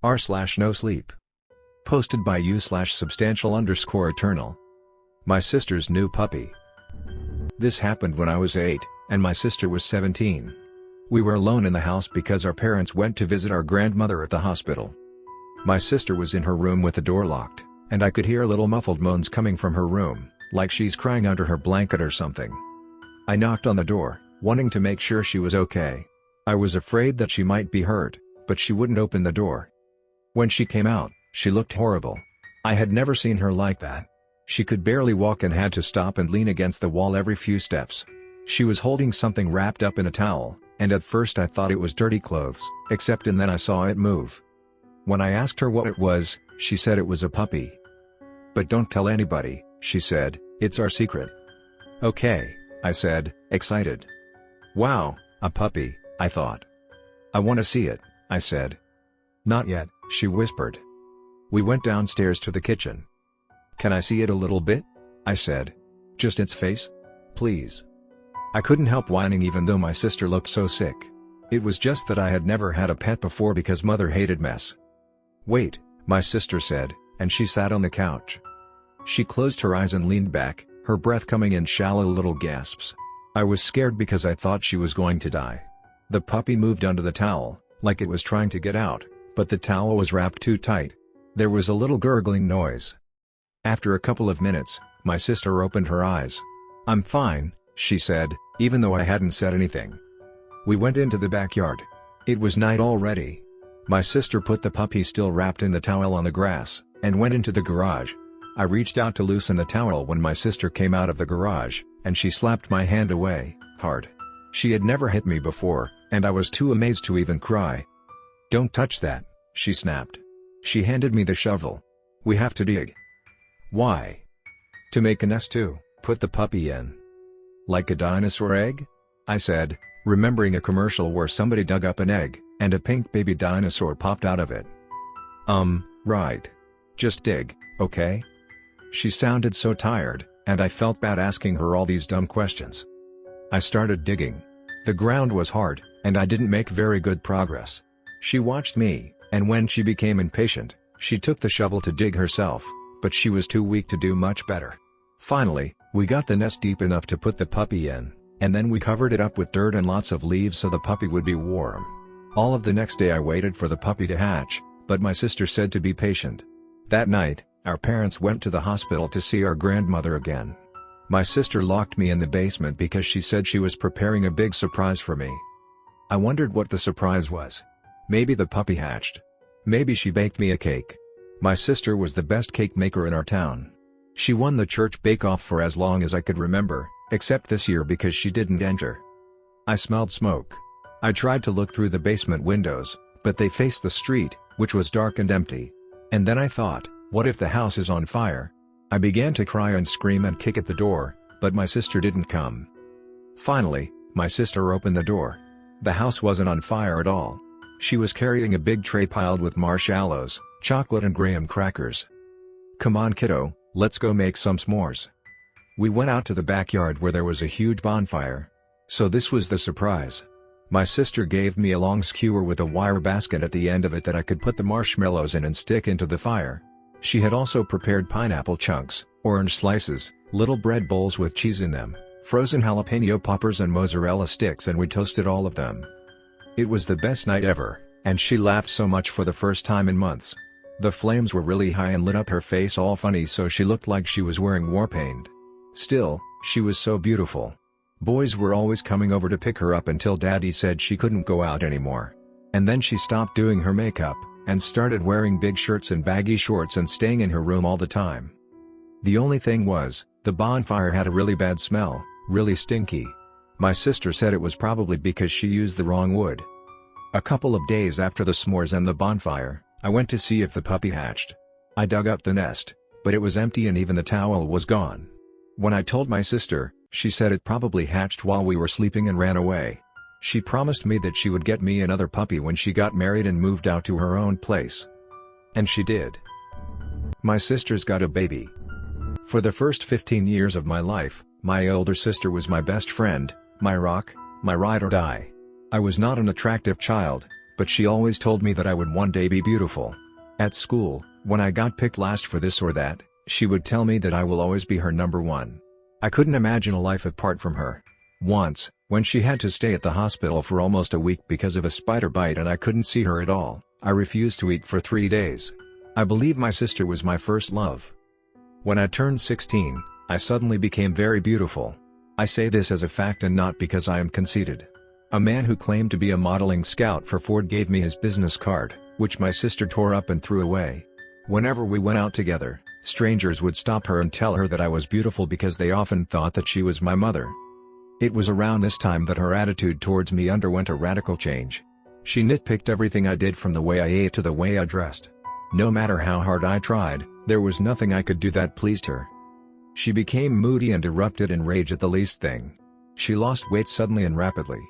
r/nosleep. Posted by u/substantial_eternal. My sister's new puppy. This happened when I was 8, and my sister was 17. We were alone in the house because our parents went to visit our grandmother at the hospital. My sister was in her room with the door locked, and I could hear little muffled moans coming from her room, like she's crying under her blanket or something. I knocked on the door, wanting to make sure she was okay. I was afraid that she might be hurt, but she wouldn't open the door. When she came out, she looked horrible. I had never seen her like that. She could barely walk and had to stop and lean against the wall every few steps. She was holding something wrapped up in a towel, and at first I thought it was dirty clothes, and then I saw it move. When I asked her what it was, she said it was a puppy. "But don't tell anybody," she said, "it's our secret." "Okay," I said, excited. "Wow, a puppy," I thought. "I want to see it," I said. "Not yet," she whispered. We went downstairs to the kitchen. "Can I see it a little bit?" I said. "Just its face? Please." I couldn't help whining even though my sister looked so sick. It was just that I had never had a pet before because mother hated mess. "Wait," my sister said, and she sat on the couch. She closed her eyes and leaned back, her breath coming in shallow little gasps. I was scared because I thought she was going to die. The puppy moved under the towel, like it was trying to get out, but the towel was wrapped too tight. There was a little gurgling noise. After a couple of minutes, my sister opened her eyes. "I'm fine," she said, even though I hadn't said anything. We went into the backyard. It was night already. My sister put the puppy still wrapped in the towel on the grass, and went into the garage. I reached out to loosen the towel when my sister came out of the garage, and she slapped my hand away, hard. She had never hit me before, and I was too amazed to even cry. "Don't touch that," she snapped. She handed me the shovel. "We have to dig." "Why?" "To make a nest to put the puppy in." "Like a dinosaur egg?" I said, remembering a commercial where somebody dug up an egg, and a pink baby dinosaur popped out of it. Right. Just dig, okay?" She sounded so tired, and I felt bad asking her all these dumb questions. I started digging. The ground was hard, and I didn't make very good progress. She watched me, and when she became impatient, she took the shovel to dig herself, but she was too weak to do much better. Finally, we got the nest deep enough to put the puppy in, and then we covered it up with dirt and lots of leaves so the puppy would be warm. All of the next day I waited for the puppy to hatch, but my sister said to be patient. That night, our parents went to the hospital to see our grandmother again. My sister locked me in the basement because she said she was preparing a big surprise for me. I wondered what the surprise was. Maybe the puppy hatched. Maybe she baked me a cake. My sister was the best cake maker in our town. She won the church bake-off for as long as I could remember, except this year because she didn't enter. I smelled smoke. I tried to look through the basement windows, but they faced the street, which was dark and empty. And then I thought, what if the house is on fire? I began to cry and scream and kick at the door, but my sister didn't come. Finally, my sister opened the door. The house wasn't on fire at all. She was carrying a big tray piled with marshmallows, chocolate and graham crackers. "Come on kiddo, let's go make some s'mores." We went out to the backyard where there was a huge bonfire. So this was the surprise. My sister gave me a long skewer with a wire basket at the end of it that I could put the marshmallows in and stick into the fire. She had also prepared pineapple chunks, orange slices, little bread bowls with cheese in them, frozen jalapeno poppers and mozzarella sticks, and we toasted all of them. It was the best night ever, and she laughed so much for the first time in months. The flames were really high and lit up her face all funny, so she looked like she was wearing war paint. Still, she was so beautiful. Boys were always coming over to pick her up until Daddy said she couldn't go out anymore. And then she stopped doing her makeup, and started wearing big shirts and baggy shorts and staying in her room all the time. The only thing was, the bonfire had a really bad smell, really stinky. My sister said it was probably because she used the wrong wood. A couple of days after the s'mores and the bonfire, I went to see if the puppy hatched. I dug up the nest, but it was empty and even the towel was gone. When I told my sister, she said it probably hatched while we were sleeping and ran away. She promised me that she would get me another puppy when she got married and moved out to her own place. And she did. My sister's got a baby. For the first 15 years of my life, my older sister was my best friend, my rock, my ride or die. I was not an attractive child, but she always told me that I would one day be beautiful. At school, when I got picked last for this or that, she would tell me that I will always be her number one. I couldn't imagine a life apart from her. Once, when she had to stay at the hospital for almost a week because of a spider bite and I couldn't see her at all, I refused to eat for 3 days. I believe my sister was my first love. When I turned 16, I suddenly became very beautiful. I say this as a fact and not because I am conceited. A man who claimed to be a modeling scout for Ford gave me his business card, which my sister tore up and threw away. Whenever we went out together, strangers would stop her and tell her that I was beautiful because they often thought that she was my mother. It was around this time that her attitude towards me underwent a radical change. She nitpicked everything I did, from the way I ate to the way I dressed. No matter how hard I tried, there was nothing I could do that pleased her. She became moody and erupted in rage at the least thing. She lost weight suddenly and rapidly.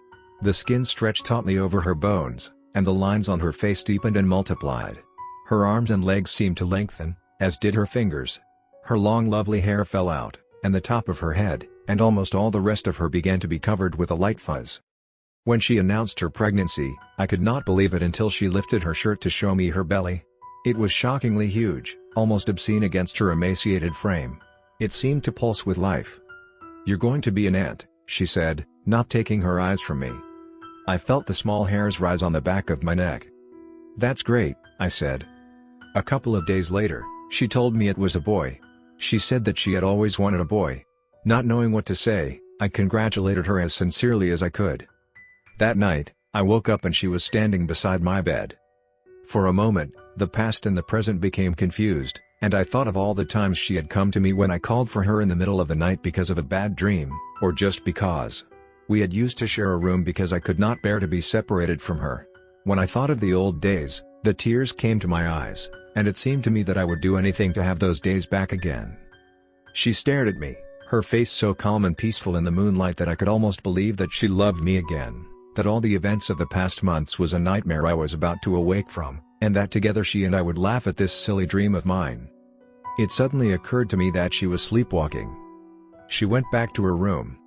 The skin stretched tautly over her bones, and the lines on her face deepened and multiplied. Her arms and legs seemed to lengthen, as did her fingers. Her long lovely hair fell out, and the top of her head, and almost all the rest of her began to be covered with a light fuzz. When she announced her pregnancy, I could not believe it until she lifted her shirt to show me her belly. It was shockingly huge, almost obscene against her emaciated frame. It seemed to pulse with life. "You're going to be an aunt," she said, not taking her eyes from me. I felt the small hairs rise on the back of my neck. "That's great," I said. A couple of days later, she told me it was a boy. She said that she had always wanted a boy. Not knowing what to say, I congratulated her as sincerely as I could. That night, I woke up and she was standing beside my bed. For a moment, the past and the present became confused, and I thought of all the times she had come to me when I called for her in the middle of the night because of a bad dream, or just because. We had used to share a room because I could not bear to be separated from her. When I thought of the old days, the tears came to my eyes, and it seemed to me that I would do anything to have those days back again. She stared at me, her face so calm and peaceful in the moonlight that I could almost believe that she loved me again, that all the events of the past months was a nightmare I was about to awake from, and that together she and I would laugh at this silly dream of mine. It suddenly occurred to me that she was sleepwalking. She went back to her room.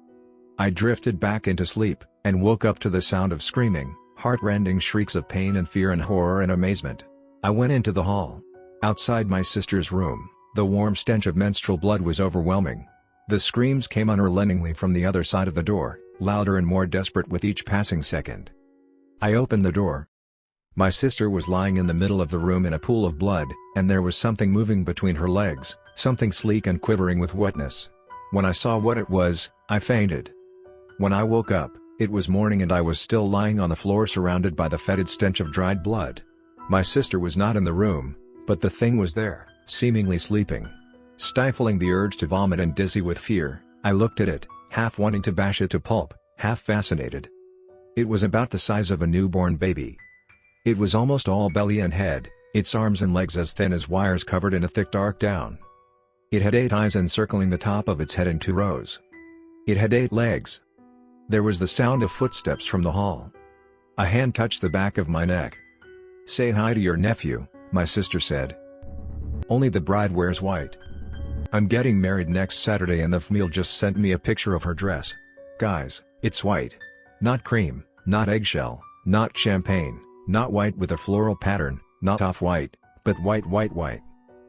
I drifted back into sleep, and woke up to the sound of screaming, heart-rending shrieks of pain and fear and horror and amazement. I went into the hall. Outside my sister's room, the warm stench of menstrual blood was overwhelming. The screams came unrelentingly from the other side of the door, louder and more desperate with each passing second. I opened the door. My sister was lying in the middle of the room in a pool of blood, and there was something moving between her legs, something sleek and quivering with wetness. When I saw what it was, I fainted. When I woke up, it was morning and I was still lying on the floor surrounded by the fetid stench of dried blood. My sister was not in the room, but the thing was there, seemingly sleeping. Stifling the urge to vomit and dizzy with fear, I looked at it, half wanting to bash it to pulp, half fascinated. It was about the size of a newborn baby. It was almost all belly and head, its arms and legs as thin as wires covered in a thick dark down. It had 8 eyes encircling the top of its head in 2 rows. It had 8 legs. There was the sound of footsteps from the hall. A hand touched the back of my neck. "Say hi to your nephew," my sister said. "Only the bride wears white. I'm getting married next Saturday and the FML just sent me a picture of her dress. Guys, it's white. Not cream, not eggshell, not champagne, not white with a floral pattern, not off-white, but white.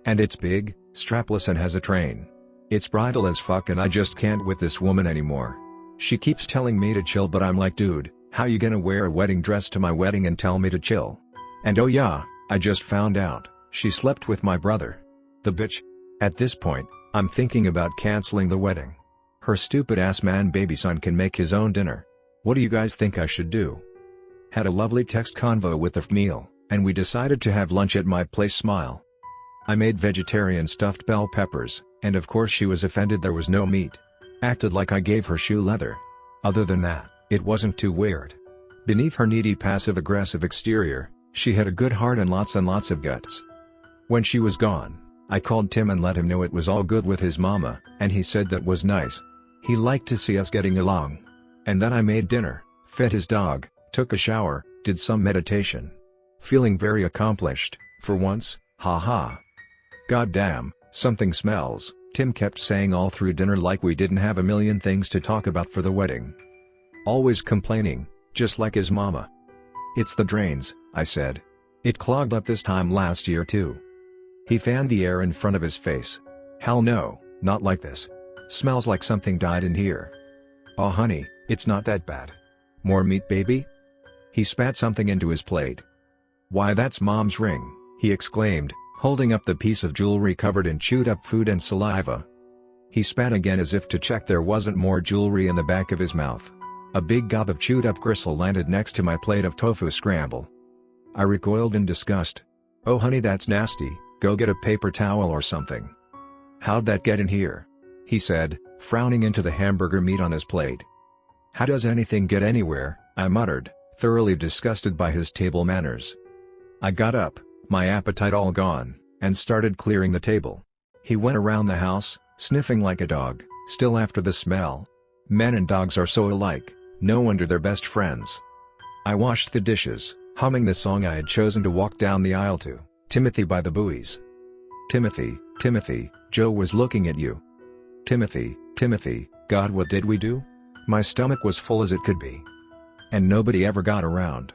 And it's big, strapless and has a train. It's bridal as fuck and I just can't with this woman anymore. She keeps telling me to chill but I'm like, dude, how you gonna wear a wedding dress to my wedding and tell me to chill? And oh yeah, I just found out, she slept with my brother. The bitch." At this point, I'm thinking about canceling the wedding. Her stupid ass man baby son can make his own dinner. What do you guys think I should do? Had a lovely text convo with the FML, and we decided to have lunch at my place. Smile. I made vegetarian stuffed bell peppers, and of course she was offended there was no meat. Acted like I gave her shoe leather. Other than that, it wasn't too weird. Beneath her needy passive-aggressive exterior, she had a good heart and lots of guts. When she was gone, I called Tim and let him know it was all good with his mama, and he said that was nice. He liked to see us getting along. And then I made dinner, fed his dog, took a shower, did some meditation. Feeling very accomplished, for once, haha. "Goddamn, something smells," Tim kept saying all through dinner like we didn't have a million things to talk about for the wedding. Always complaining, just like his mama. It's the drains, I said. It clogged up this time last year too. He fanned the air in front of his face. Hell no, not like this. Smells like something died in here. Oh honey, it's not that bad. More meat baby? He spat something into his plate. Why that's mom's ring, he exclaimed, holding up the piece of jewelry covered in chewed up food and saliva. He spat again as if to check there wasn't more jewelry in the back of his mouth. A big gob of chewed up gristle landed next to my plate of tofu scramble. I recoiled in disgust. Oh honey, that's nasty, go get a paper towel or something. How'd that get in here? He said, frowning into the hamburger meat on his plate. How does anything get anywhere? I muttered, thoroughly disgusted by his table manners. I got up, my appetite all gone, and started clearing the table. He went around the house, sniffing like a dog, still after the smell. Men and dogs are so alike, no wonder they're best friends. I washed the dishes, humming the song I had chosen to walk down the aisle to, Timothy by the Buoys. Timothy, Timothy, Joe was looking at you. Timothy, Timothy, God, what did we do? My stomach was full as it could be. And nobody ever got around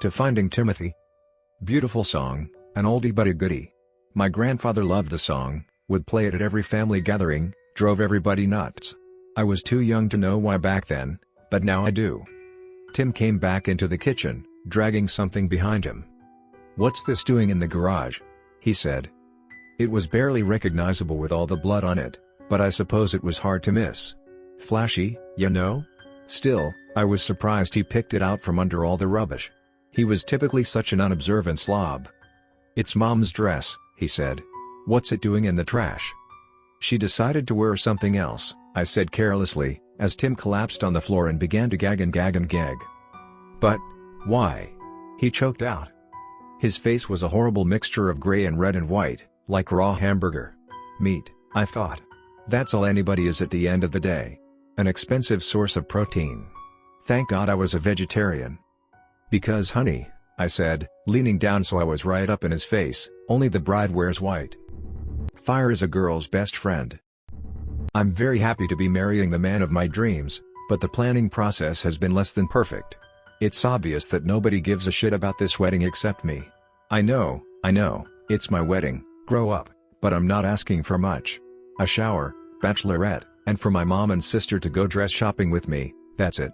to finding Timothy. Beautiful song, an oldie but a goodie. My grandfather loved the song, would play it at every family gathering, drove everybody nuts. I was too young to know why back then, but now I do. Tim came back into the kitchen, dragging something behind him. What's this doing in the garage? He said. It was barely recognizable with all the blood on it, but I suppose it was hard to miss. Flashy, you know? Still, I was surprised he picked it out from under all the rubbish. He was typically such an unobservant slob. It's Mom's dress, he said. What's it doing in the trash? She decided to wear something else, I said carelessly, as Tim collapsed on the floor and began to gag and gag and gag. But, why? He choked out. His face was a horrible mixture of gray and red and white, like raw hamburger meat, I thought. That's all anybody is at the end of the day. An expensive source of protein. Thank God I was a vegetarian. Because honey, I said, leaning down so I was right up in his face, only the bride wears white. Fire is a girl's best friend. I'm very happy to be marrying the man of my dreams, but the planning process has been less than perfect. It's obvious that nobody gives a shit about this wedding except me. I know, it's my wedding, grow up, but I'm not asking for much. A shower, bachelorette, and for my mom and sister to go dress shopping with me, that's it.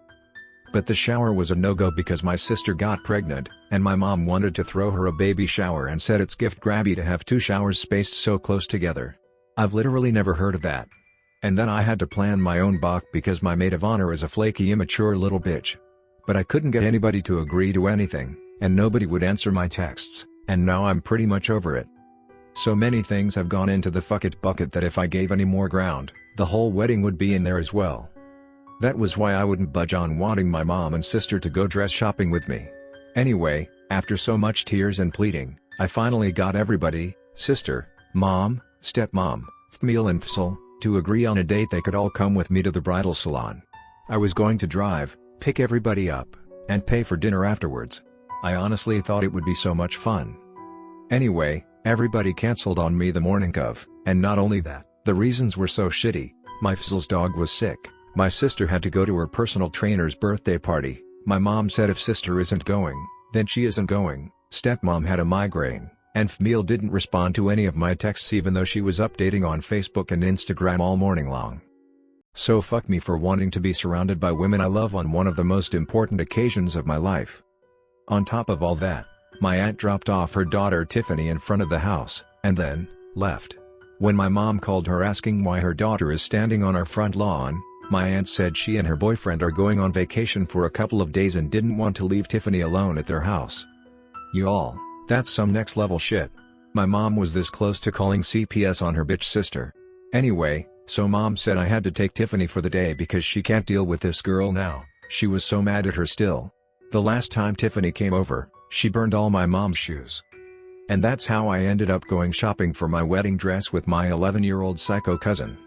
But the shower was a no-go because my sister got pregnant, and my mom wanted to throw her a baby shower and said it's gift grabby to have two showers spaced so close together. I've literally never heard of that. And then I had to plan my own bach because my maid of honor is a flaky immature little bitch. But I couldn't get anybody to agree to anything, and nobody would answer my texts, and now I'm pretty much over it. So many things have gone into the fuck it bucket that if I gave any more ground, the whole wedding would be in there as well. That was why I wouldn't budge on wanting my mom and sister to go dress shopping with me. Anyway, after so much tears and pleading, I finally got everybody, sister, mom, stepmom, Fmeal and Fsel, to agree on a date they could all come with me to the bridal salon. I was going to drive, pick everybody up, and pay for dinner afterwards. I honestly thought it would be so much fun. Anyway, everybody canceled on me the morning of, and not only that, the reasons were so shitty. My Fsel's dog was sick. My sister had to go to her personal trainer's birthday party. My mom said if sister isn't going, then she isn't going. Stepmom had a migraine, and Fmeal didn't respond to any of my texts even though she was updating on Facebook and Instagram all morning long. So fuck me for wanting to be surrounded by women I love on one of the most important occasions of my life. On top of all that, my aunt dropped off her daughter Tiffany in front of the house, and then, left. When my mom called her asking why her daughter is standing on our front lawn, my aunt said she and her boyfriend are going on vacation for a couple of days and didn't want to leave Tiffany alone at their house. Y'all, that's some next level shit. My mom was this close to calling CPS on her bitch sister. Anyway, so mom said I had to take Tiffany for the day because she can't deal with this girl now. She was so mad at her still. The last time Tiffany came over, she burned all my mom's shoes. And that's how I ended up going shopping for my wedding dress with my 11-year-old psycho cousin.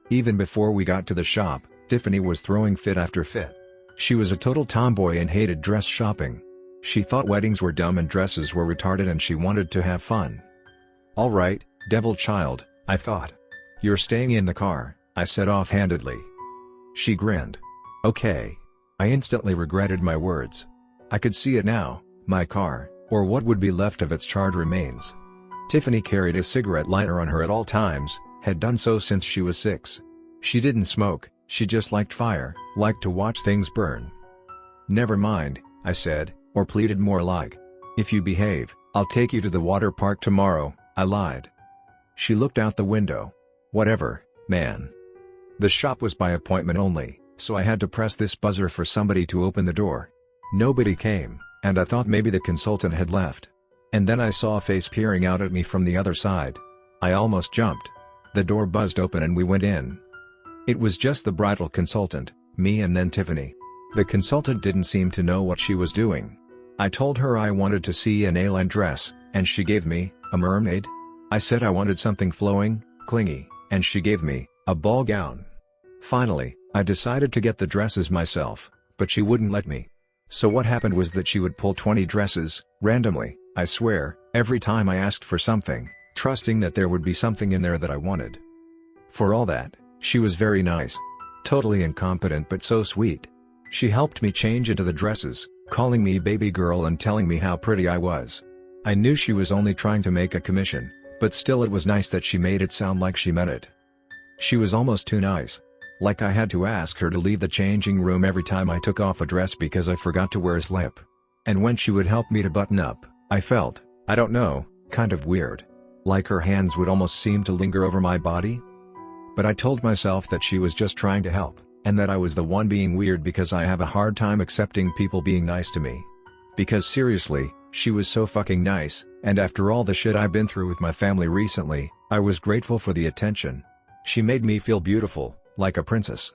Even before we got to the shop, Tiffany was throwing fit after fit. She was a total tomboy and hated dress shopping. She thought weddings were dumb and dresses were retarded and she wanted to have fun. Alright, devil child, I thought. You're staying in the car, I said offhandedly. She grinned. Okay. I instantly regretted my words. I could see it now, my car, or what would be left of its charred remains. Tiffany carried a cigarette lighter on her at all times, had done so since she was 6. She didn't smoke, she just liked fire, liked to watch things burn. "Never mind," I said, or pleaded more like. "If you behave, I'll take you to the water park tomorrow," I lied. She looked out the window. "Whatever, man." The shop was by appointment only, so I had to press this buzzer for somebody to open the door. Nobody came, and I thought maybe the consultant had left. And then I saw a face peering out at me from the other side. I almost jumped. The door buzzed open and we went in. It was just the bridal consultant, me and then Tiffany. The consultant didn't seem to know what she was doing. I told her I wanted to see an A-line dress, and she gave me a mermaid. I said I wanted something flowing, clingy, and she gave me a ball gown. Finally, I decided to get the dresses myself, but she wouldn't let me. So what happened was that she would pull 20 dresses, randomly, I swear, every time I asked for something, trusting that there would be something in there that I wanted. For all that, she was very nice. Totally incompetent but so sweet. She helped me change into the dresses, calling me baby girl and telling me how pretty I was. I knew she was only trying to make a commission, but still it was nice that she made it sound like she meant it. She was almost too nice. Like I had to ask her to leave the changing room every time I took off a dress because I forgot to wear a slip. And when she would help me to button up, I felt, I don't know, kind of weird. Like her hands would almost seem to linger over my body. But I told myself that she was just trying to help, and that I was the one being weird because I have a hard time accepting people being nice to me. Because seriously, she was so fucking nice, and after all the shit I've been through with my family recently, I was grateful for the attention. She made me feel beautiful, like a princess.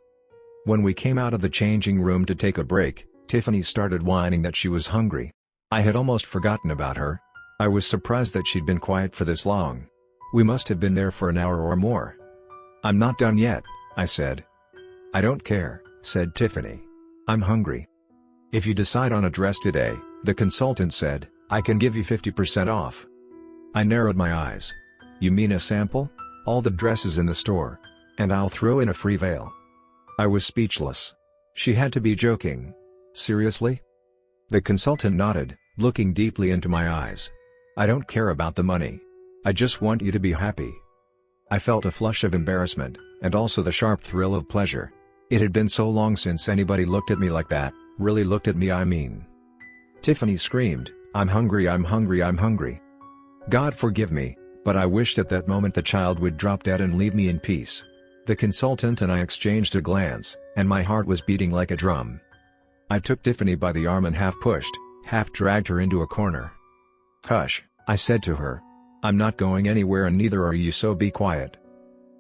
When we came out of the changing room to take a break, Tiffany started whining that she was hungry. I had almost forgotten about her. I was surprised that she'd been quiet for this long. We must have been there for an hour or more. "I'm not done yet," I said. "I don't care," said Tiffany. "I'm hungry." "If you decide on a dress today," the consultant said, "I can give you 50% off." I narrowed my eyes. "You mean a sample? All the dresses in the store? And I'll throw in a free veil?" I was speechless. She had to be joking. Seriously? The consultant nodded, looking deeply into my eyes. "I don't care about the money. I just want you to be happy." I felt a flush of embarrassment, and also the sharp thrill of pleasure. It had been so long since anybody looked at me like that, really looked at me I mean. Tiffany screamed, "I'm hungry, I'm hungry, I'm hungry." God forgive me, but I wished at that moment the child would drop dead and leave me in peace. The consultant and I exchanged a glance, and my heart was beating like a drum. I took Tiffany by the arm and half pushed, half dragged her into a corner. "Hush," I said to her. "I'm not going anywhere and neither are you, so be quiet."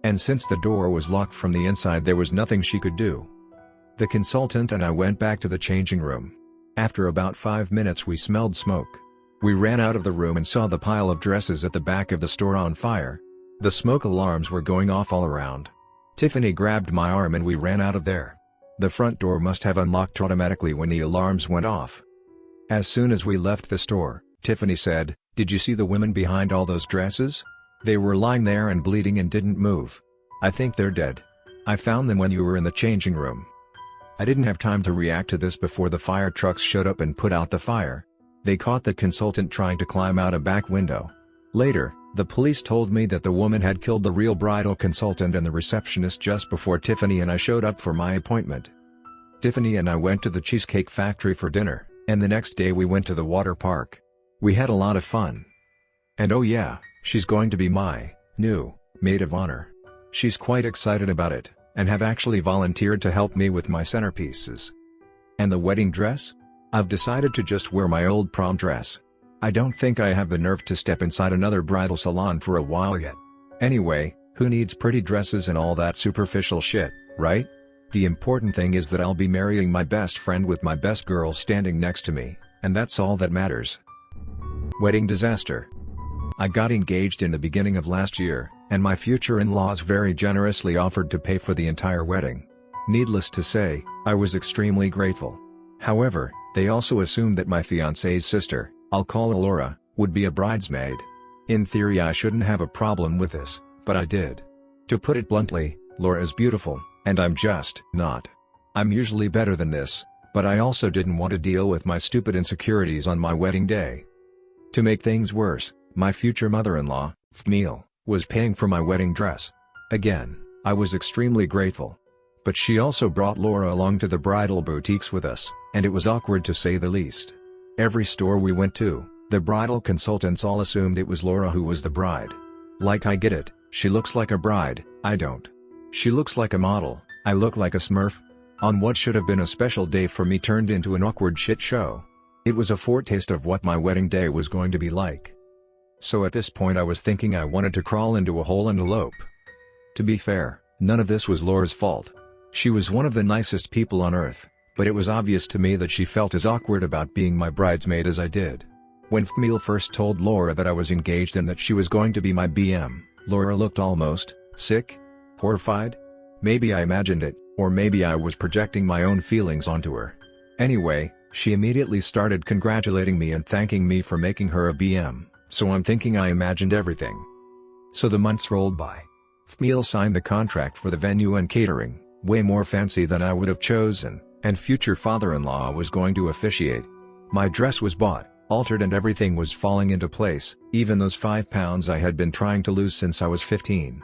And since the door was locked from the inside there was nothing she could do. The consultant and I went back to the changing room. After about 5 minutes we smelled smoke. We ran out of the room and saw the pile of dresses at the back of the store on fire. The smoke alarms were going off all around. Tiffany grabbed my arm and we ran out of there. The front door must have unlocked automatically when the alarms went off. As soon as we left the store, Tiffany said, "Did you see the women behind all those dresses? They were lying there and bleeding and didn't move. I think they're dead. I found them when you were in the changing room." I didn't have time to react to this before the fire trucks showed up and put out the fire. They caught the consultant trying to climb out a back window. Later, the police told me that the woman had killed the real bridal consultant and the receptionist just before Tiffany and I showed up for my appointment. Tiffany and I went to the Cheesecake Factory for dinner, and the next day we went to the water park. We had a lot of fun. And oh yeah, she's going to be my new maid of honor. She's quite excited about it, and have actually volunteered to help me with my centerpieces. And the wedding dress? I've decided to just wear my old prom dress. I don't think I have the nerve to step inside another bridal salon for a while yet. Anyway, who needs pretty dresses and all that superficial shit, right? The important thing is that I'll be marrying my best friend with my best girl standing next to me, and that's all that matters. Wedding disaster. I got engaged in the beginning of last year, and my future in-laws very generously offered to pay for the entire wedding. Needless to say, I was extremely grateful. However, they also assumed that my fiancé's sister, I'll call her Laura, would be a bridesmaid. In theory I shouldn't have a problem with this, but I did. To put it bluntly, Laura's beautiful, and I'm just not. I'm usually better than this, But I also didn't want to deal with my stupid insecurities on my wedding day. To make things worse, my future mother-in-law, Fmil, was paying for my wedding dress. Again, I was extremely grateful. But she also brought Laura along to the bridal boutiques with us, and it was awkward to say the least. Every store we went to, the bridal consultants all assumed it was Laura who was the bride. Like, I get it, she looks like a bride, I don't. She looks like a model, I look like a smurf. On what should have been a special day for me turned into an awkward shit show. It was a foretaste of what my wedding day was going to be like. So at this point I was thinking I wanted to crawl into a hole and elope. To be fair, none of this was Laura's fault. She was one of the nicest people on earth, but it was obvious to me that she felt as awkward about being my bridesmaid as I did. When Fmil first told Laura that I was engaged and that she was going to be my BM, Laura looked almost sick, horrified. Maybe I imagined it, or maybe I was projecting my own feelings onto her. Anyway, she immediately started congratulating me and thanking me for making her a BM, so I'm thinking I imagined everything. So the months rolled by. Fmil signed the contract for the venue and catering, way more fancy than I would have chosen, and future father-in-law was going to officiate. My dress was bought, altered, and everything was falling into place, even those 5 pounds I had been trying to lose since I was 15.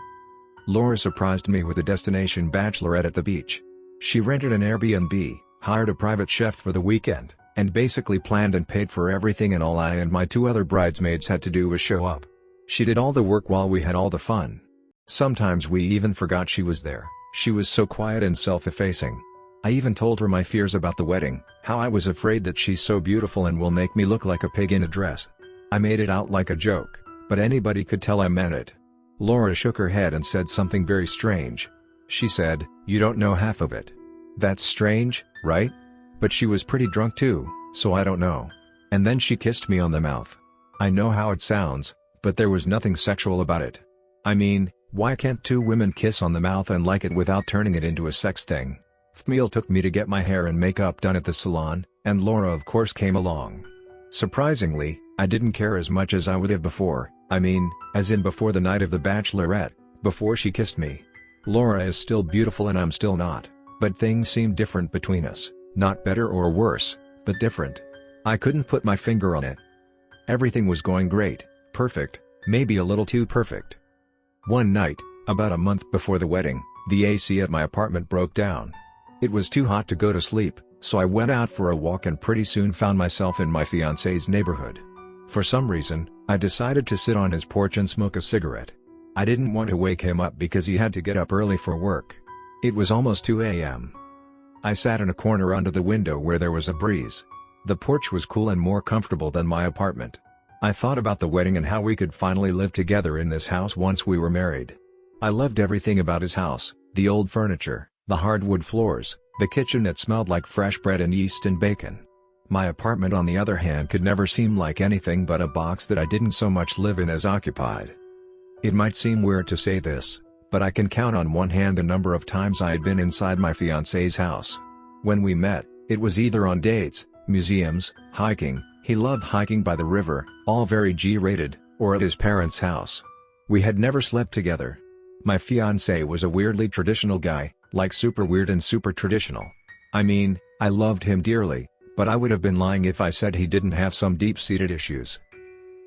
Laura surprised me with a destination bachelorette at the beach. She rented an Airbnb, hired a private chef for the weekend, and basically planned and paid for everything, and all I and my 2 other bridesmaids had to do was show up. She did all the work while we had all the fun. Sometimes we even forgot she was there. She was so quiet and self-effacing. I even told her my fears about the wedding, how I was afraid that she's so beautiful and will make me look like a pig in a dress. I made it out like a joke, but anybody could tell I meant it. Laura shook her head and said something very strange. She said, "You don't know half of it." That's strange, right? But she was pretty drunk too, so I don't know. And then she kissed me on the mouth. I know how it sounds, but there was nothing sexual about it. I mean, why can't 2 women kiss on the mouth and like it without turning it into a sex thing? Fmil took me to get my hair and makeup done at the salon, and Laura of course came along. Surprisingly, I didn't care as much as I would have before, I mean, as in before the night of the bachelorette, before she kissed me. Laura is still beautiful and I'm still not, but things seemed different between us, not better or worse, but different. I couldn't put my finger on it. Everything was going great, perfect, maybe a little too perfect. One night, about a month before the wedding, the AC at my apartment broke down. It was too hot to go to sleep, so I went out for a walk and pretty soon found myself in my fiancé's neighborhood. For some reason, I decided to sit on his porch and smoke a cigarette. I didn't want to wake him up because he had to get up early for work. It was almost 2 a.m. I sat in a corner under the window where there was a breeze. The porch was cool and more comfortable than my apartment. I thought about the wedding and how we could finally live together in this house once we were married. I loved everything about his house, the old furniture, the hardwood floors, the kitchen that smelled like fresh bread and yeast and bacon. My apartment on the other hand could never seem like anything but a box that I didn't so much live in as occupied. It might seem weird to say this, but I can count on one hand the number of times I had been inside my fiancé's house. When we met, it was either on dates, museums, hiking, he loved hiking by the river, all very G-rated, or at his parents' house. We had never slept together. My fiancé was a weirdly traditional guy, like super weird and super traditional. I mean, I loved him dearly, but I would have been lying if I said he didn't have some deep-seated issues.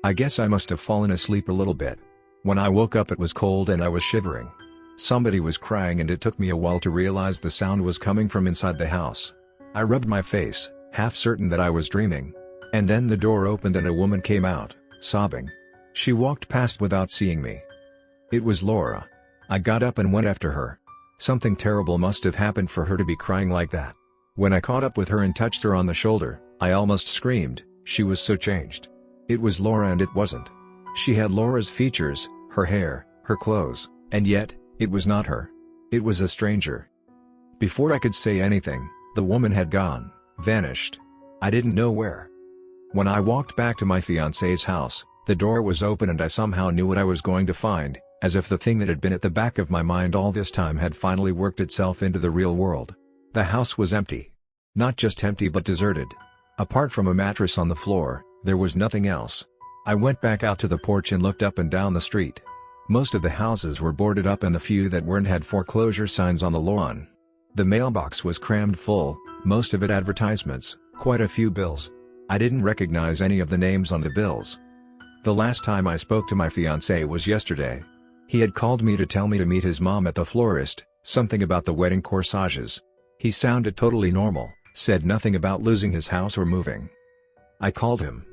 I guess I must have fallen asleep a little bit. When I woke up it was cold and I was shivering. Somebody was crying and it took me a while to realize the sound was coming from inside the house. I rubbed my face, half certain that I was dreaming. And then the door opened and a woman came out, sobbing. She walked past without seeing me. It was Laura. I got up and went after her. Something terrible must have happened for her to be crying like that. When I caught up with her and touched her on the shoulder, I almost screamed, she was so changed. It was Laura and it wasn't. She had Laura's features, her hair, her clothes, and yet, it was not her. It was a stranger. Before I could say anything, the woman had gone, vanished. I didn't know where. When I walked back to my fiancé's house, the door was open and I somehow knew what I was going to find, as if the thing that had been at the back of my mind all this time had finally worked itself into the real world. The house was empty. Not just empty but deserted. Apart from a mattress on the floor, there was nothing else. I went back out to the porch and looked up and down the street. Most of the houses were boarded up and the few that weren't had foreclosure signs on the lawn. The mailbox was crammed full, Most of it advertisements, quite a few bills. I didn't recognize any of the names on the bills. The last time I spoke to my fiancé was yesterday. He had called me to tell me to meet his mom at the florist, something about the wedding corsages. He sounded totally normal, said nothing about losing his house or moving. I called him.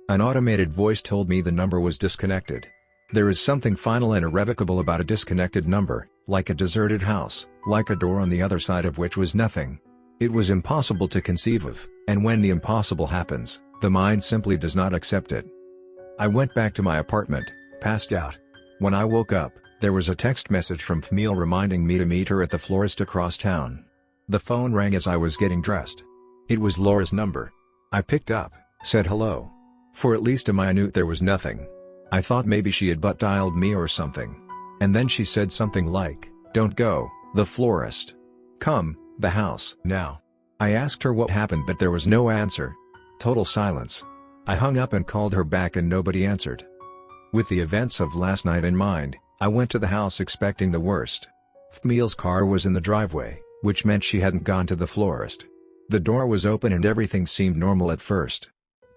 An automated voice told me the number was disconnected. There is something final and irrevocable about a disconnected number, like a deserted house, like a door on the other side of which was nothing. It was impossible to conceive of, and when the impossible happens, the mind simply does not accept it. I went back to my apartment, passed out. When I woke up, there was a text message from Fmil reminding me to meet her at the florist across town. The phone rang as I was getting dressed. It was Laura's number. I picked up, said hello. For at least a minute there was nothing. I thought maybe she had butt dialed me or something. And then she said something like, "Don't go, the florist. Come, the house, now." I asked her what happened but there was no answer. Total silence. I hung up and called her back and nobody answered. With the events of last night in mind, I went to the house expecting the worst. Fmil's car was in the driveway, which meant she hadn't gone to the florist. The door was open and everything seemed normal at first.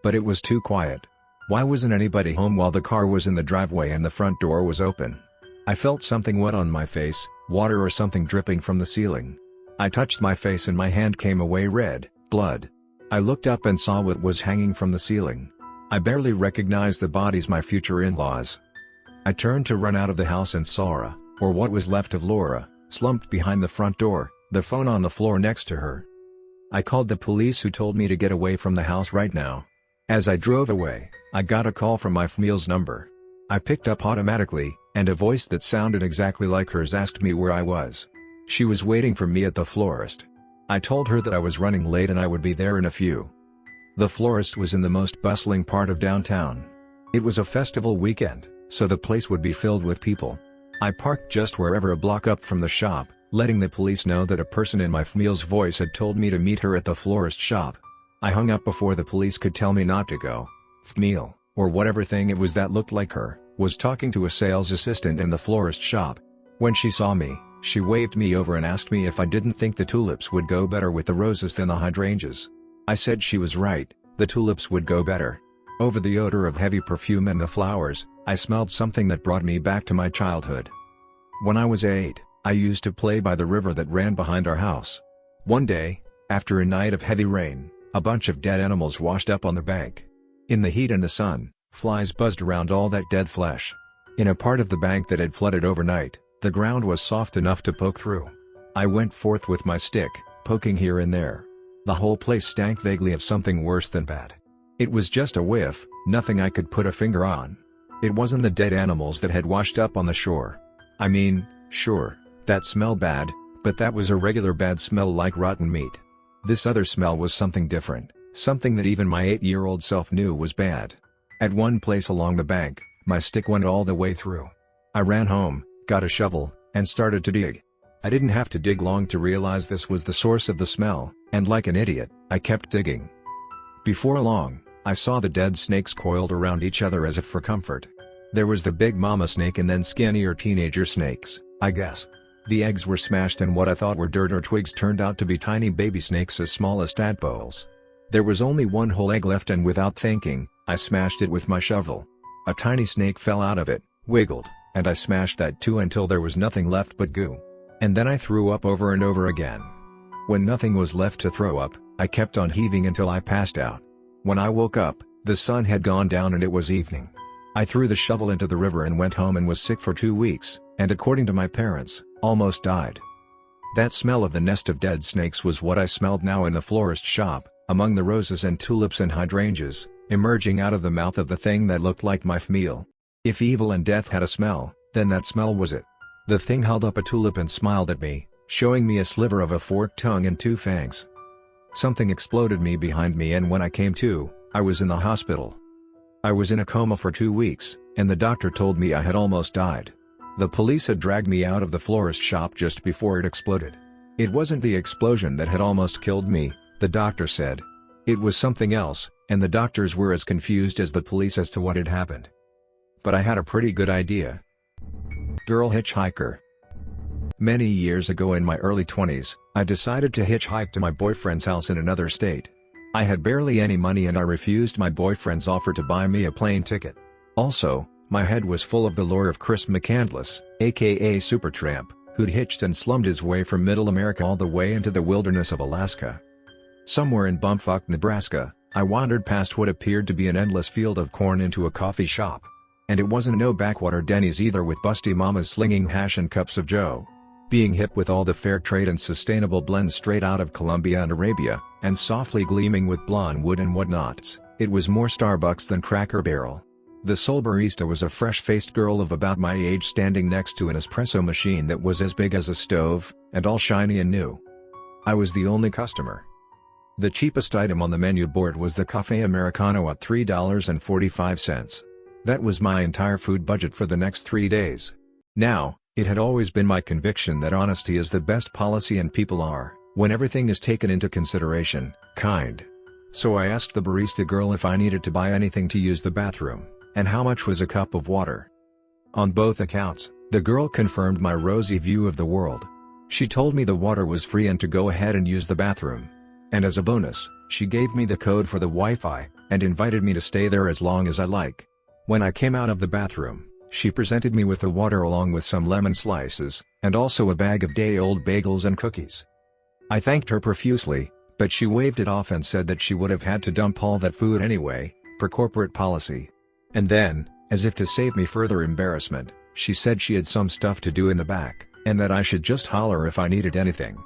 But it was too quiet. Why wasn't anybody home while the car was in the driveway and the front door was open? I felt something wet on my face, water or something dripping from the ceiling. I touched my face and my hand came away red, blood. I looked up and saw what was hanging from the ceiling. I barely recognized the bodies, my future in-laws. I turned to run out of the house and saw Laura, or what was left of Laura, slumped behind the front door, the phone on the floor next to her. I called the police who told me to get away from the house right now. As I drove away, I got a call from my Fmil's number. I picked up automatically, and a voice that sounded exactly like hers asked me where I was. She was waiting for me at the florist. I told her that I was running late and I would be there in a few. The florist was in the most bustling part of downtown. It was a festival weekend, so the place would be filled with people. I parked just wherever a block up from the shop, letting the police know that a person in my Fmil's voice had told me to meet her at the florist shop. I hung up before the police could tell me not to go. Fmil, or whatever thing it was that looked like her, was talking to a sales assistant in the florist shop. When she saw me, she waved me over and asked me if I didn't think the tulips would go better with the roses than the hydrangeas. I said she was right, the tulips would go better. Over the odor of heavy perfume and the flowers, I smelled something that brought me back to my childhood. When I was 8, I used to play by the river that ran behind our house. One day, after a night of heavy rain, a bunch of dead animals washed up on the bank. In the heat and the sun, flies buzzed around all that dead flesh. In a part of the bank that had flooded overnight, the ground was soft enough to poke through. I went forth with my stick, poking here and there. The whole place stank vaguely of something worse than bad. It was just a whiff, nothing I could put a finger on. It wasn't the dead animals that had washed up on the shore. I mean, sure, that smelled bad, but that was a regular bad smell like rotten meat. This other smell was something different, something that even my 8-year-old self knew was bad. At one place along the bank, my stick went all the way through. I ran home, got a shovel, and started to dig. I didn't have to dig long to realize this was the source of the smell, and like an idiot, I kept digging. Before long, I saw the dead snakes coiled around each other as if for comfort. There was the big mama snake and then skinnier teenager snakes, I guess. The eggs were smashed and what I thought were dirt or twigs turned out to be tiny baby snakes as small as tadpoles. There was only one whole egg left and without thinking, I smashed it with my shovel. A tiny snake fell out of it, wiggled, and I smashed that too until there was nothing left but goo. And then I threw up over and over again. When nothing was left to throw up, I kept on heaving until I passed out. When I woke up, the sun had gone down and it was evening. I threw the shovel into the river and went home and was sick for 2 weeks, and according to my parents, almost died. That smell of the nest of dead snakes was what I smelled now in the florist shop, among the roses and tulips and hydrangeas, emerging out of the mouth of the thing that looked like my Fmil. If evil and death had a smell, then that smell was it. The thing held up a tulip and smiled at me, showing me a sliver of a forked tongue and 2 fangs. Something exploded me behind me and when I came to, I was in the hospital. I was in a coma for 2 weeks, and the doctor told me I had almost died. The police had dragged me out of the florist shop just before it exploded. It wasn't the explosion that had almost killed me, the doctor said. It was something else, and the doctors were as confused as the police as to what had happened. But I had a pretty good idea. Girl hitchhiker. Many years ago in my early 20s, I decided to hitchhike to my boyfriend's house in another state. I had barely any money and I refused my boyfriend's offer to buy me a plane ticket. Also, my head was full of the lore of Chris McCandless, aka Supertramp, who'd hitched and slummed his way from Middle America all the way into the wilderness of Alaska. Somewhere in bumfuck Nebraska, I wandered past what appeared to be an endless field of corn into a coffee shop. And it wasn't no backwater Denny's either with busty mamas slinging hash and cups of joe. Being hip with all the fair trade and sustainable blends straight out of Colombia and Arabia, and softly gleaming with blonde wood and whatnots, it was more Starbucks than Cracker Barrel. The sole barista was a fresh-faced girl of about my age standing next to an espresso machine that was as big as a stove, and all shiny and new. I was the only customer. The cheapest item on the menu board was the Café Americano at $3.45. That was my entire food budget for the next 3 days. Now, it had always been my conviction that honesty is the best policy and people are, when everything is taken into consideration, kind. So I asked the barista girl if I needed to buy anything to use the bathroom, and how much was a cup of water. On both accounts, the girl confirmed my rosy view of the world. She told me the water was free and to go ahead and use the bathroom. And as a bonus, she gave me the code for the Wi-Fi, and invited me to stay there as long as I like. When I came out of the bathroom, she presented me with the water along with some lemon slices, and also a bag of day-old bagels and cookies. I thanked her profusely, but she waved it off and said that she would have had to dump all that food anyway, per corporate policy. And then, as if to save me further embarrassment, she said she had some stuff to do in the back, and that I should just holler if I needed anything.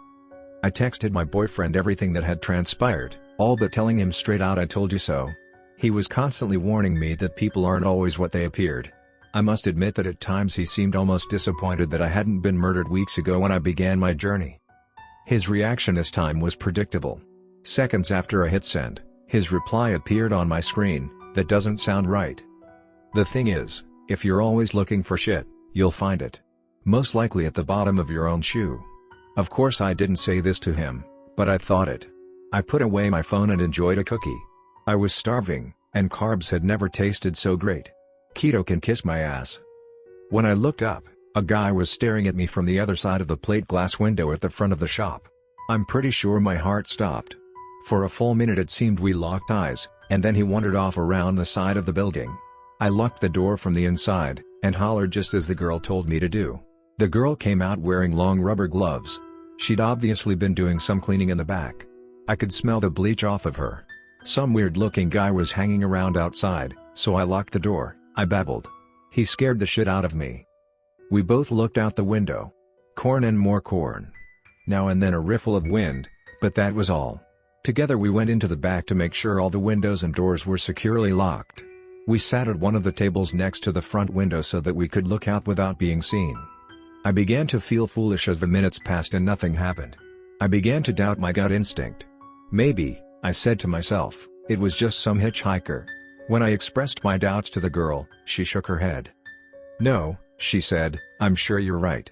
I texted my boyfriend everything that had transpired, all but telling him straight out I told you so. He was constantly warning me that people aren't always what they appeared. I must admit that at times he seemed almost disappointed that I hadn't been murdered weeks ago when I began my journey. His reaction this time was predictable. Seconds after I hit send, his reply appeared on my screen, "That doesn't sound right. The thing is, if you're always looking for shit, you'll find it. Most likely at the bottom of your own shoe." Of course I didn't say this to him, but I thought it. I put away my phone and enjoyed a cookie. I was starving, and carbs had never tasted so great. Keto can kiss my ass. When I looked up, a guy was staring at me from the other side of the plate glass window at the front of the shop. I'm pretty sure my heart stopped. For a full minute it seemed we locked eyes, and then he wandered off around the side of the building. I locked the door from the inside, and hollered just as the girl told me to do. The girl came out wearing long rubber gloves. She'd obviously been doing some cleaning in the back. I could smell the bleach off of her. Some weird-looking guy was hanging around outside, so I locked the door. I babbled. He scared the shit out of me. We both looked out the window. Corn and more corn. Now and then a riffle of wind, but that was all. Together we went into the back to make sure all the windows and doors were securely locked. We sat at one of the tables next to the front window so that we could look out without being seen. I began to feel foolish as the minutes passed and nothing happened. I began to doubt my gut instinct. Maybe, I said to myself, it was just some hitchhiker. When I expressed my doubts to the girl, she shook her head. "No," she said, "I'm sure you're right."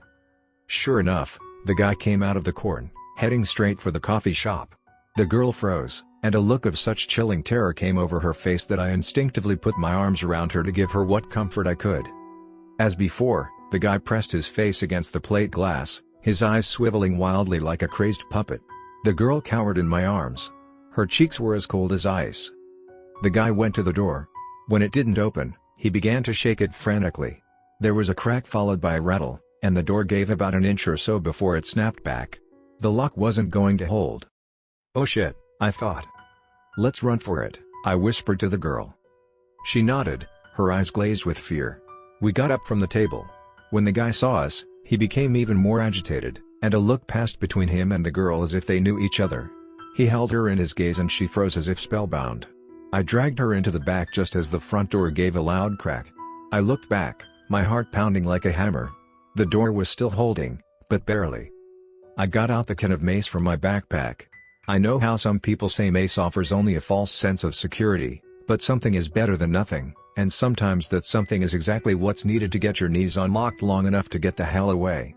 Sure enough, the guy came out of the corn, heading straight for the coffee shop. The girl froze, and a look of such chilling terror came over her face that I instinctively put my arms around her to give her what comfort I could. As before, the guy pressed his face against the plate glass, his eyes swiveling wildly like a crazed puppet. The girl cowered in my arms. Her cheeks were as cold as ice. The guy went to the door. When it didn't open, he began to shake it frantically. There was a crack followed by a rattle, and the door gave about an inch or so before it snapped back. The lock wasn't going to hold. "Oh shit," I thought. "Let's run for it," I whispered to the girl. She nodded, her eyes glazed with fear. We got up from the table. When the guy saw us, he became even more agitated, and a look passed between him and the girl as if they knew each other. He held her in his gaze and she froze as if spellbound. I dragged her into the back just as the front door gave a loud crack. I looked back, my heart pounding like a hammer. The door was still holding, but barely. I got out the can of mace from my backpack. I know how some people say mace offers only a false sense of security, but something is better than nothing, and sometimes that something is exactly what's needed to get your knees unlocked long enough to get the hell away.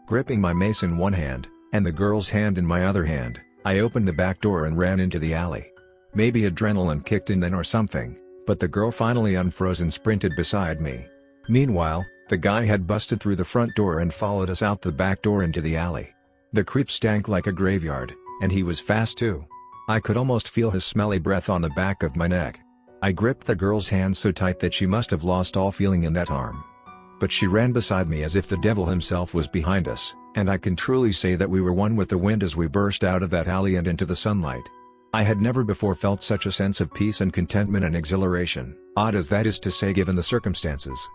Gripping my mace in one hand, and the girl's hand in my other hand, I opened the back door and ran into the alley. Maybe adrenaline kicked in then or something, but the girl finally unfroze and sprinted beside me. Meanwhile, The guy had busted through the front door and followed us out the back door into the alley. The creep stank like a graveyard, and he was fast too. I could almost feel his smelly breath on the back of my neck. I gripped the girl's hand so tight that she must have lost all feeling in that arm. But she ran beside me as if the devil himself was behind us, and I can truly say that we were one with the wind as we burst out of that alley and into the sunlight. I had never before felt such a sense of peace and contentment and exhilaration, odd as that is to say given the circumstances.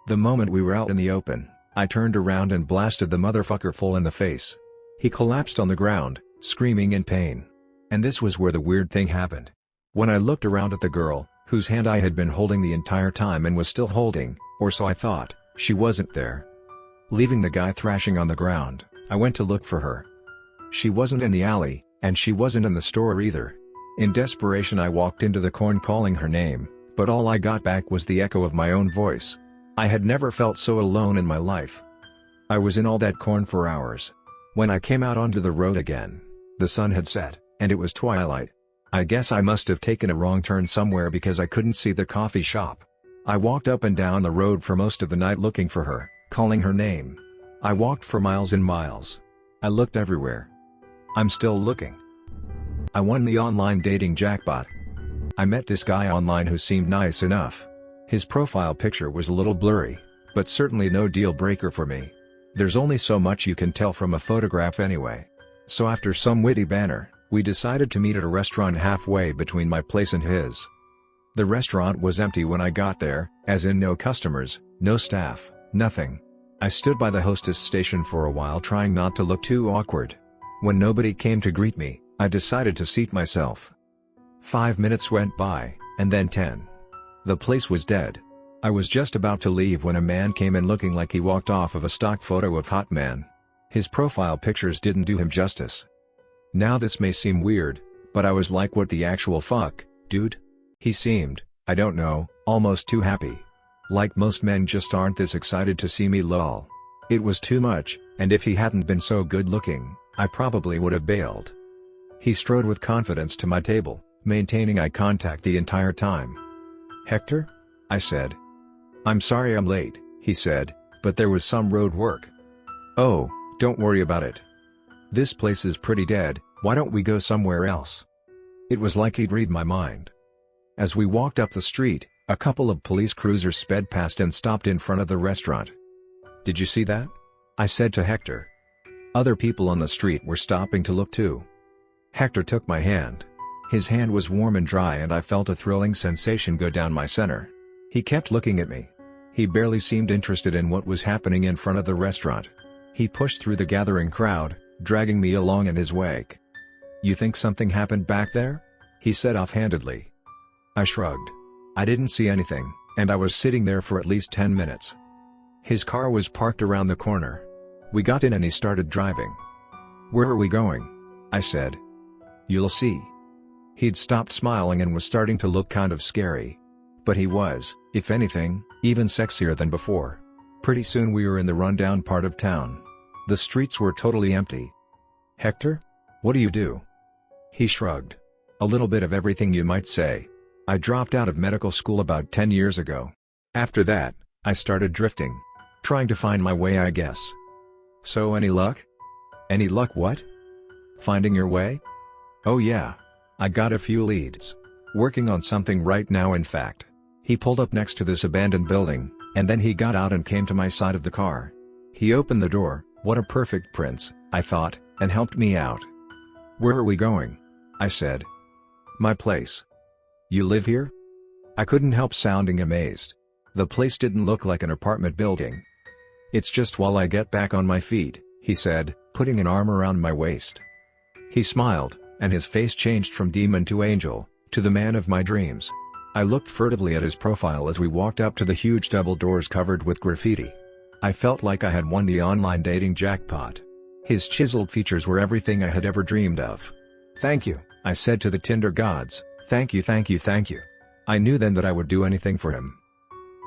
The moment we were out in the open, I turned around and blasted the motherfucker full in the face. He collapsed on the ground, screaming in pain. And this was where the weird thing happened. When I looked around at the girl, whose hand I had been holding the entire time and was still holding, or so I thought, she wasn't there. Leaving the guy thrashing on the ground, I went to look for her. She wasn't in the alley, and she wasn't in the store either. In desperation I walked into the corn calling her name, but all I got back was the echo of my own voice. I had never felt so alone in my life. I was in all that corn for hours. When I came out onto the road again, the sun had set, and it was twilight. I guess I must have taken a wrong turn somewhere because I couldn't see the coffee shop. I walked up and down the road for most of the night looking for her, calling her name. I walked for miles and miles. I looked everywhere. I'm still looking. I won the online dating jackpot. I met this guy online who seemed nice enough. His profile picture was a little blurry, but certainly no deal breaker for me. There's only so much you can tell from a photograph anyway. So after some witty banter, we decided to meet at a restaurant halfway between my place and his. The restaurant was empty when I got there, as in no customers, no staff, nothing. I stood by the hostess station for a while trying not to look too awkward. When nobody came to greet me, I decided to seat myself. 5 minutes went by, and then 10. The place was dead. I was just about to leave when a man came in looking like he walked off of a stock photo of Hot Man. His profile pictures didn't do him justice. Now this may seem weird, but I was like, what the actual fuck, dude? He seemed, I don't know, almost too happy. Like most men just aren't this excited to see me, lol. It was too much, and if he hadn't been so good looking, I probably would have bailed. He strode with confidence to my table, maintaining eye contact the entire time. "Hector?" I said. "I'm sorry I'm late," he said, "but there was some road work." "Oh, don't worry about it. This place is pretty dead, why don't we go somewhere else?" It was like he'd read my mind. As we walked up the street, a couple of police cruisers sped past and stopped in front of the restaurant. "Did you see that?" I said to Hector. Other people on the street were stopping to look too. Hector took my hand. His hand was warm and dry and I felt a thrilling sensation go down my center. He kept looking at me. He barely seemed interested in what was happening in front of the restaurant. He pushed through the gathering crowd, dragging me along in his wake. "You think something happened back there?" he said offhandedly. I shrugged. I didn't see anything, and I was sitting there for at least 10 minutes. His car was parked around the corner. We got in and he started driving. "Where are we going?" I said. "You'll see." He'd stopped smiling and was starting to look kind of scary. But he was, if anything, even sexier than before. Pretty soon we were in the rundown part of town. The streets were totally empty. "Hector? What do you do?" He shrugged. "A little bit of everything, you might say. I dropped out of medical school about 10 years ago. After that, I started drifting. Trying to find my way, I guess." "So any luck?" "Any luck what?" "Finding your way?" "Oh yeah. I got a few leads. Working on something right now, in fact." He pulled up next to this abandoned building, and then he got out and came to my side of the car. He opened the door, what a perfect prince, I thought, and helped me out. "Where are we going?" I said. "My place." "You live here?" I couldn't help sounding amazed. The place didn't look like an apartment building. "It's just while I get back on my feet," he said, putting an arm around my waist. He smiled, and his face changed from demon to angel, to the man of my dreams. I looked furtively at his profile as we walked up to the huge double doors covered with graffiti. I felt like I had won the online dating jackpot. His chiseled features were everything I had ever dreamed of. "Thank you," I said to the Tinder gods, "thank you, thank you, thank you." I knew then that I would do anything for him.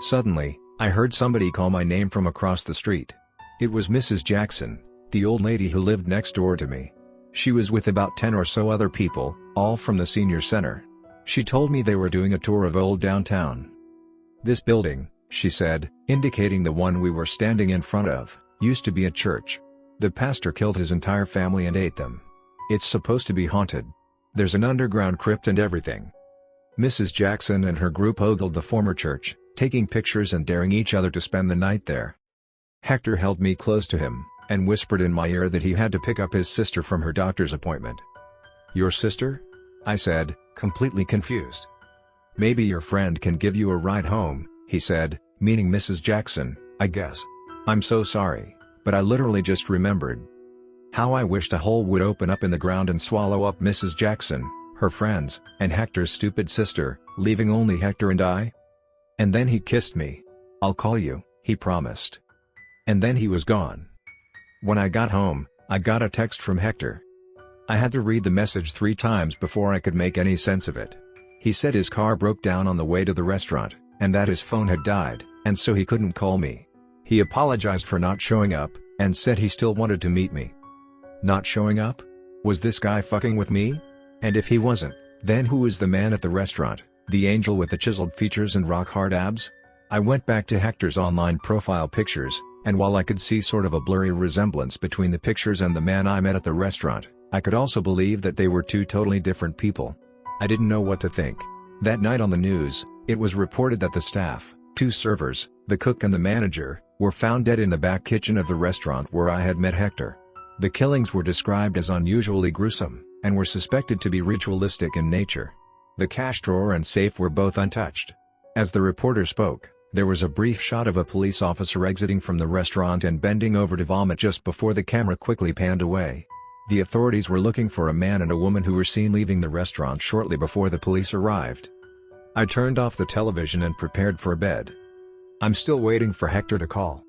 Suddenly, I heard somebody call my name from across the street. It was Mrs. Jackson, the old lady who lived next door to me. She was with about 10 or so other people, all from the senior center. She told me they were doing a tour of old downtown. This building, she said, indicating the one we were standing in front of, used to be a church. The pastor killed his entire family and ate them. It's supposed to be haunted. There's an underground crypt and everything. Mrs. Jackson and her group ogled the former church, taking pictures and daring each other to spend the night there. Hector held me close to him, and whispered in my ear that he had to pick up his sister from her doctor's appointment. "Your sister?" I said, completely confused. "Maybe your friend can give you a ride home," he said, meaning Mrs. Jackson, I guess. "I'm so sorry, but I literally just remembered. How I wished a hole would open up in the ground and swallow up Mrs. Jackson, her friends, and Hector's stupid sister, leaving only Hector and I." And then he kissed me. "I'll call you," he promised. And then he was gone. When I got home, I got a text from Hector. I had to read the message 3 times before I could make any sense of it. He said his car broke down on the way to the restaurant, and that his phone had died, and so he couldn't call me. He apologized for not showing up, and said he still wanted to meet me. Not showing up? Was this guy fucking with me? And if he wasn't, then who is the man at the restaurant, the angel with the chiseled features and rock-hard abs? I went back to Hector's online profile pictures, and while I could see sort of a blurry resemblance between the pictures and the man I met at the restaurant, I could also believe that they were 2 totally different people. I didn't know what to think. That night on the news, it was reported that the staff, 2 servers, the cook and the manager, were found dead in the back kitchen of the restaurant where I had met Hector. The killings were described as unusually gruesome, and were suspected to be ritualistic in nature. The cash drawer and safe were both untouched. As the reporter spoke, there was a brief shot of a police officer exiting from the restaurant and bending over to vomit just before the camera quickly panned away. The authorities were looking for a man and a woman who were seen leaving the restaurant shortly before the police arrived. I turned off the television and prepared for bed. I'm still waiting for Hector to call.